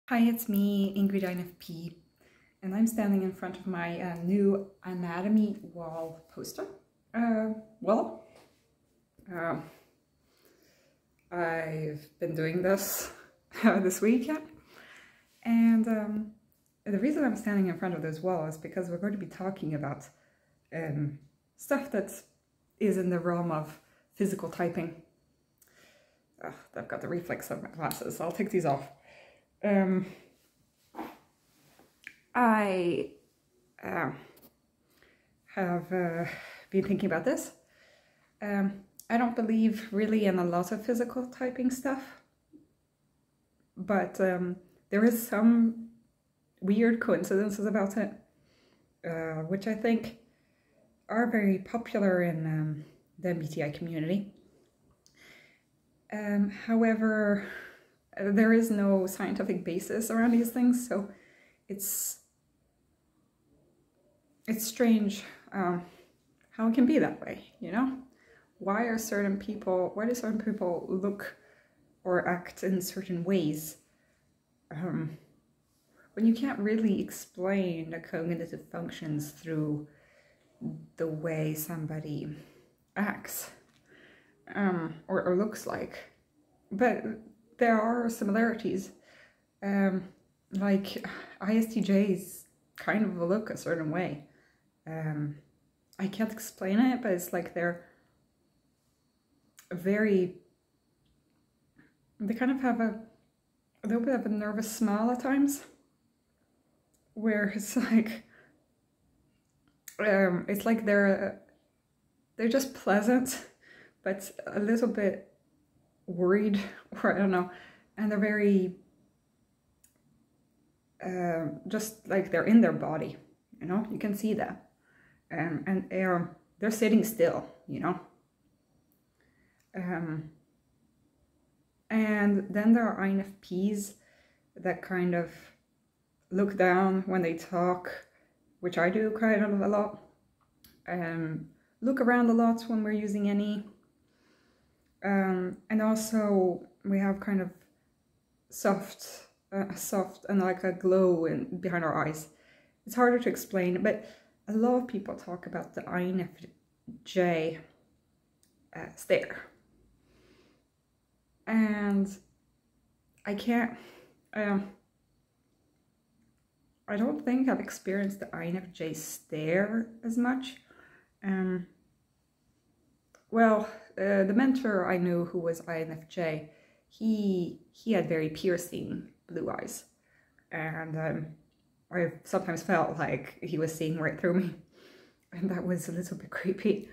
Hi, it's me, Ingrid INFP, and I'm standing in front of my new anatomy wall poster. I've been doing this this weekend, and the reason I'm standing in front of this wall is because we're going to be talking about stuff that is in the realm of physical typing. I've got the reflex of my glasses, so I'll take these off. I have been thinking about this. I don't believe really in a lot of physical typing stuff, but there is some weird coincidences about it, which I think are very popular in the MBTI community. However, there is no scientific basis around these things, so it's strange how it can be that way, you know? Why do certain people look or act in certain ways when you can't really explain the cognitive functions through the way somebody acts or looks like? But there are similarities, like ISTJs kind of look a certain way. I can't explain it, but it's like they kind of have a little bit of a nervous smile at times, where it's like they're just pleasant, but a little bit worried, or I don't know, and they're very just like they're in their body, you know, you can see that. And they're sitting still, you know. And then there are INFPs that kind of look down when they talk, which I do kind of a lot. Look around a lot when we're using any. And also we have kind of soft and like a glow behind our eyes. It's harder to explain, but a lot of people talk about the INFJ stare. And I can't, I don't think I've experienced the INFJ stare as much. Well, the mentor I knew who was INFJ, he had very piercing blue eyes, and I sometimes felt like he was seeing right through me, and that was a little bit creepy.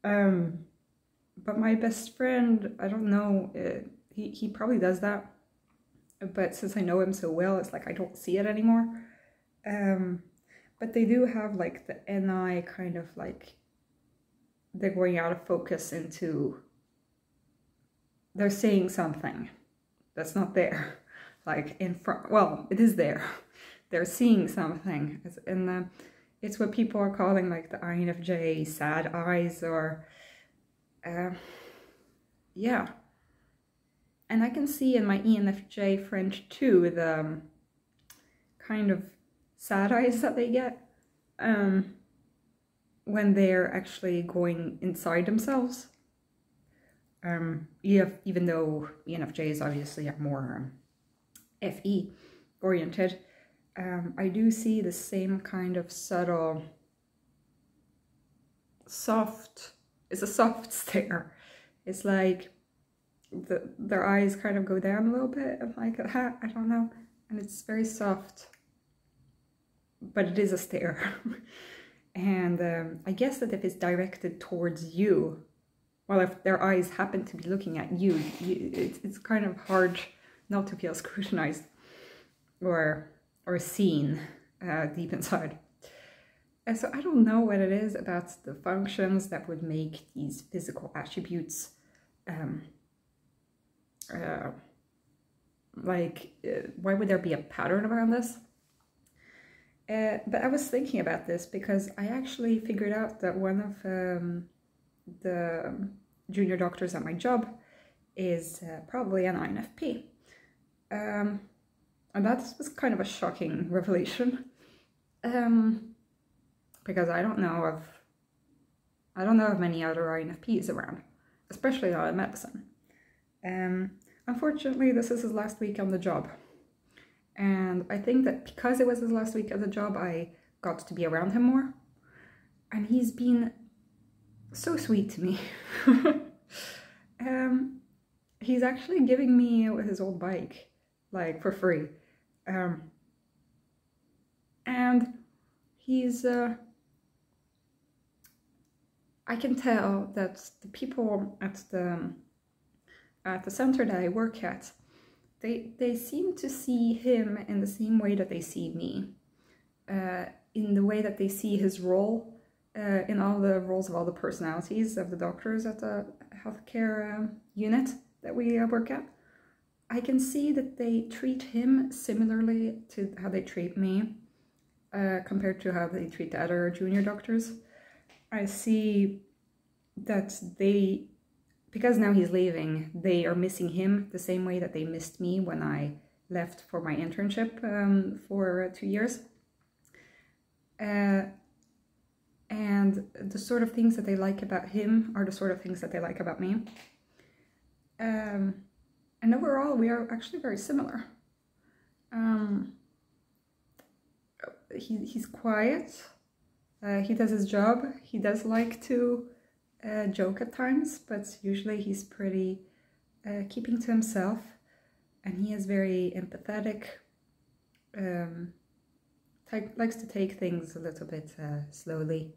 But my best friend, I don't know, he probably does that, but since I know him so well, it's like I don't see it anymore. But they do have like the NI kind of like, they're going out of focus into, they're saying something that's not there, like in front, well, it is there. They're seeing something, and it's what people are calling like the INFJ sad eyes, or yeah. And I can see in my ENFJ friend too the kind of sad eyes that they get when they're actually going inside themselves. Even though ENFJs obviously are more FE oriented, I do see the same kind of subtle, it's a soft stare. It's like their eyes kind of go down a little bit, like a hat, I don't know, and it's very soft, but it is a stare. And I guess that if it's directed towards you, well, if their eyes happen to be looking at you, it's kind of hard not to feel scrutinized or seen deep inside. And so I don't know what it is about the functions that would make these physical attributes why would there be a pattern around this? But I was thinking about this because I actually figured out that one of the junior doctors at my job is probably an INFP. And that was kind of a shocking revelation, because I don't know of many other INFPs around, especially not in medicine. Unfortunately, this is his last week on the job. And I think that because it was his last week at the job, I got to be around him more. And he's been so sweet to me. He's actually giving me his old bike, like, for free. And he's... I can tell that the people at the center that I work at, they seem to see him in the same way that they see me, in the way that they see his role, in all the roles of all the personalities of the doctors at the healthcare unit that we work at. I can see that they treat him similarly to how they treat me, compared to how they treat the other junior doctors. I see that they, because now he's leaving, they are missing him the same way that they missed me when I left for my internship for 2 years. And the sort of things that they like about him are the sort of things that they like about me. And overall, we are actually very similar. He's quiet. He does his job. He does like to joke at times, but usually he's pretty keeping to himself. And he is very empathetic. Likes to take things a little bit slowly.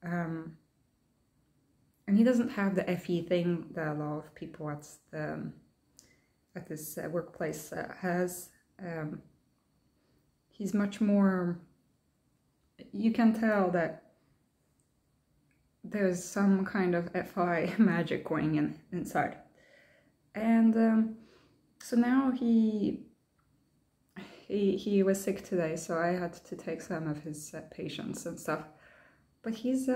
And he doesn't have the FE thing that a lot of people at this workplace has. He's much more... You can tell that there's some kind of FI magic going inside. And so now he was sick today, so I had to take some of his patients and stuff. But he's...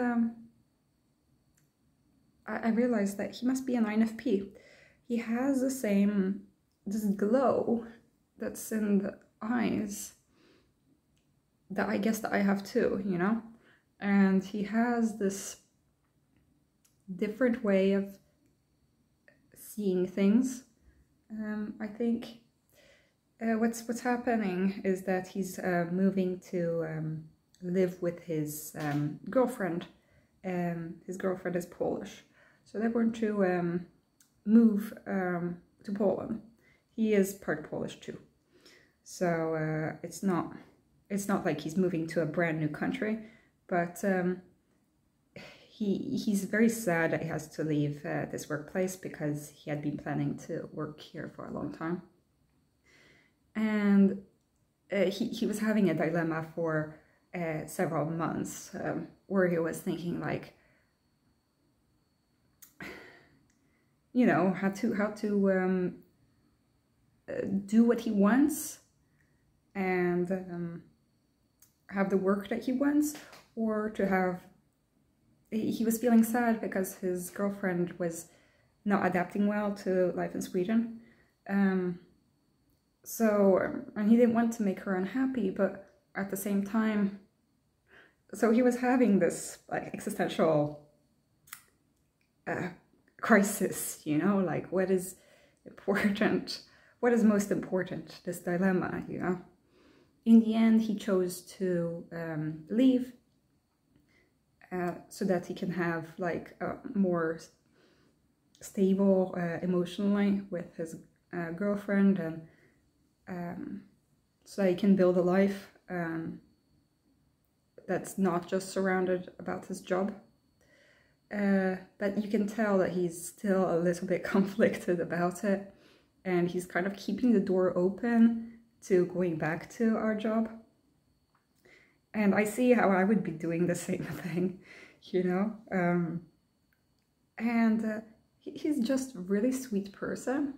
I realized that he must be an INFP. He has this glow that's in the eyes that I guess that I have too, you know? And he has this different way of seeing things. I think what's happening is that he's moving to live with his girlfriend. His girlfriend is Polish. So they're going to move to Poland. He is part Polish too. So it's not like he's moving to a brand new country, but he's very sad that he has to leave this workplace because he had been planning to work here for a long time. And he was having a dilemma for several months where he was thinking, like, you know, how to do what he wants and have the work that he wants, or to have... He was feeling sad because his girlfriend was not adapting well to life in Sweden. And he didn't want to make her unhappy, but at the same time, so he was having this like existential crisis, you know, like what is important, what is most important, this dilemma, you know. In the end, he chose to leave so that he can have like a more stable emotionally with his girlfriend, and so he can build a life that's not just surrounded about his job. But you can tell that he's still a little bit conflicted about it, and he's kind of keeping the door open to going back to our job. And I see how I would be doing the same thing, you know. He's just a really sweet person.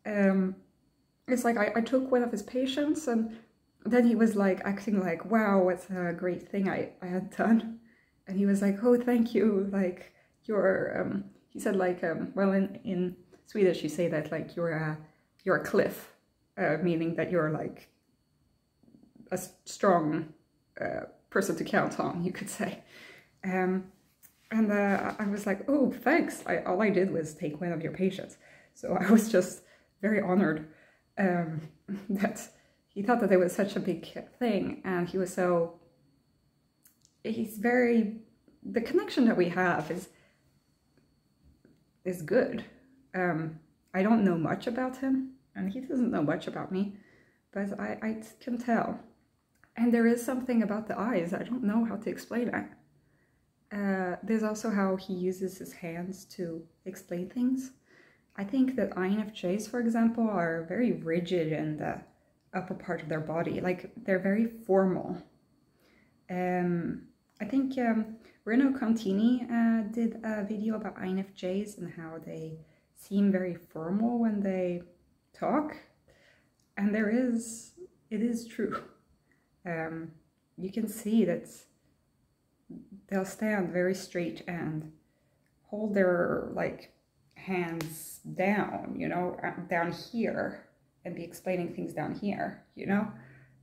It's like I took one of his patients, and then he was like acting like, wow, what a great thing I had done. And he was like, oh, thank you, like, you're, he said, like, well, in Swedish you say that, like, you're a cliff. meaning that you're like a strong person to count on, you could say. And I was like, oh, thanks. All I did was take one of your patients. So I was just very honored that he thought that it was such a big thing. And he's the connection that we have is good. I don't know much about him, and he doesn't know much about me, but I can tell. And there is something about the eyes. I don't know how to explain it. There's also how he uses his hands to explain things. I think that INFJs, for example, are very rigid in the upper part of their body. Like, they're very formal. I think Reno Contini did a video about INFJs and how they seem very formal when they talk. And it is true. You can see that they'll stand very straight and hold their like hands down, you know, down here, and be explaining things down here, you know.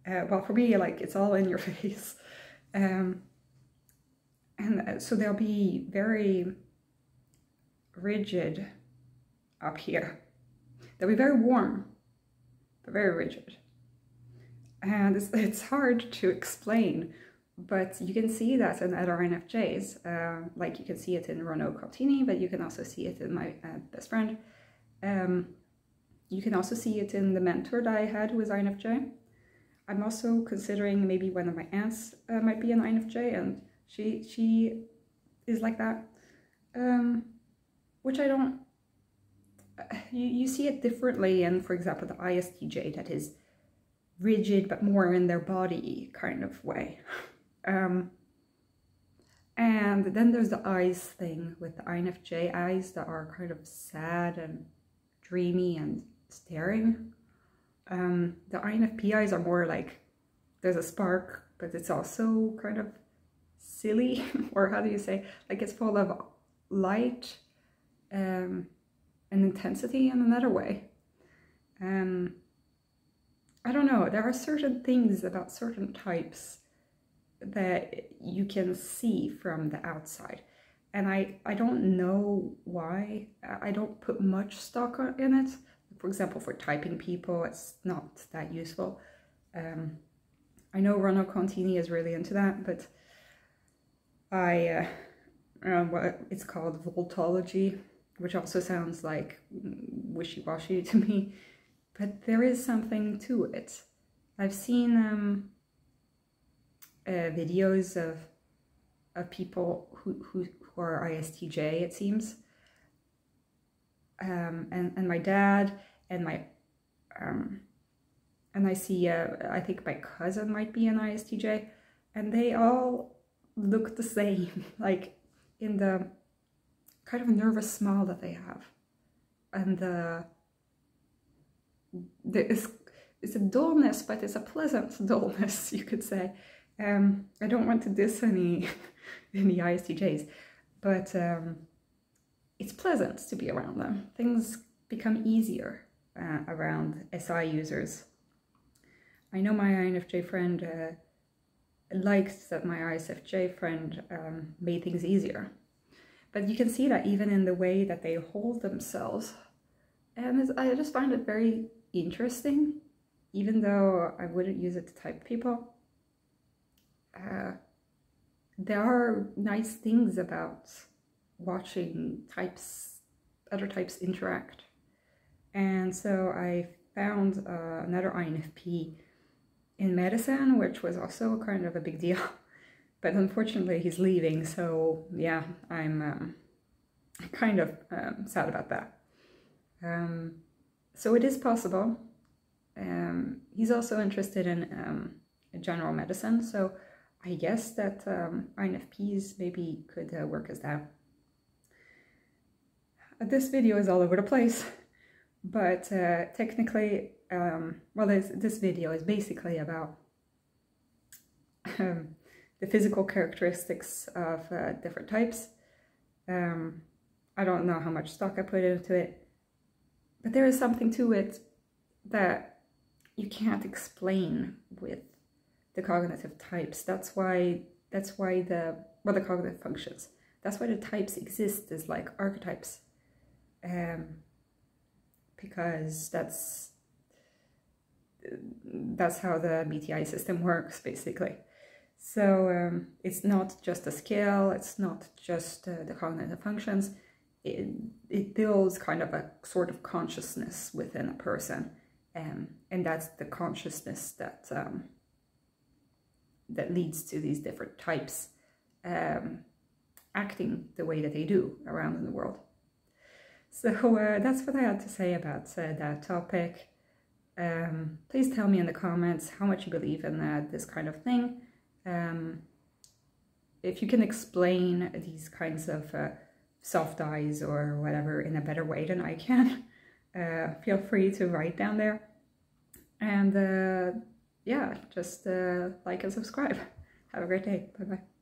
Well, for me, like, it's all in your face. And so they'll be very rigid up here. They'll be very warm, but very rigid. And it's hard to explain, but you can see that in other INFJs. Like, you can see it in Reno Contini, but you can also see it in my best friend. You can also see it in the mentor that I had who was INFJ. I'm also considering maybe one of my aunts might be an INFJ, and she is like that. Which I don't... You see it differently in, for example, the ISTJ, that is rigid but more in their body kind of way. And then there's the eyes thing with the INFJ eyes that are kind of sad and dreamy and staring. The INFP eyes are more like there's a spark, but it's also kind of silly, or how do you say, like, it's full of light and intensity in another way. I don't know, there are certain things about certain types that you can see from the outside, and I don't know why. I don't put much stock in it. For example, for typing people, it's not that useful. I know Reno Contini is really into that, but I what it's called voltology, which also sounds like wishy-washy to me, but there is something to it. I've seen videos of people who are ISTJ, it seems, and my dad and my and I see I think my cousin might be an ISTJ, and they all look the same, like in the kind of nervous smile that they have, and it's a dullness, but it's a pleasant dullness, you could say. I don't want to diss any ISTJs, but it's pleasant to be around them. Things become easier around SI users. I know my INFJ friend liked that my ISFJ friend made things easier. But you can see that even in the way that they hold themselves. And I just find it very interesting, even though I wouldn't use it to type people. There are nice things about watching other types interact. And so I found another INFP in medicine, which was also kind of a big deal. But unfortunately he's leaving, so yeah, I'm kind of sad about that. So it is possible. He's also interested in general medicine, so I guess that INFPs maybe could work as that. This video is all over the place, but technically, well, this video is basically about the physical characteristics of different types. I don't know how much stock I put into it, but there is something to it that you can't explain with the cognitive types. That's why the cognitive functions. That's why the types exist as like archetypes, because that's how the MBTI system works, basically. So it's not just a skill, it's not just the cognitive functions. It builds kind of a sort of consciousness within a person, and that's the consciousness that that leads to these different types acting the way that they do around in the world. So that's what I had to say about that topic. Please tell me in the comments how much you believe in this kind of thing. If you can explain these kinds of soft eyes or whatever in a better way than I can, feel free to write down there. And yeah, just like and subscribe. Have a great day. Bye bye.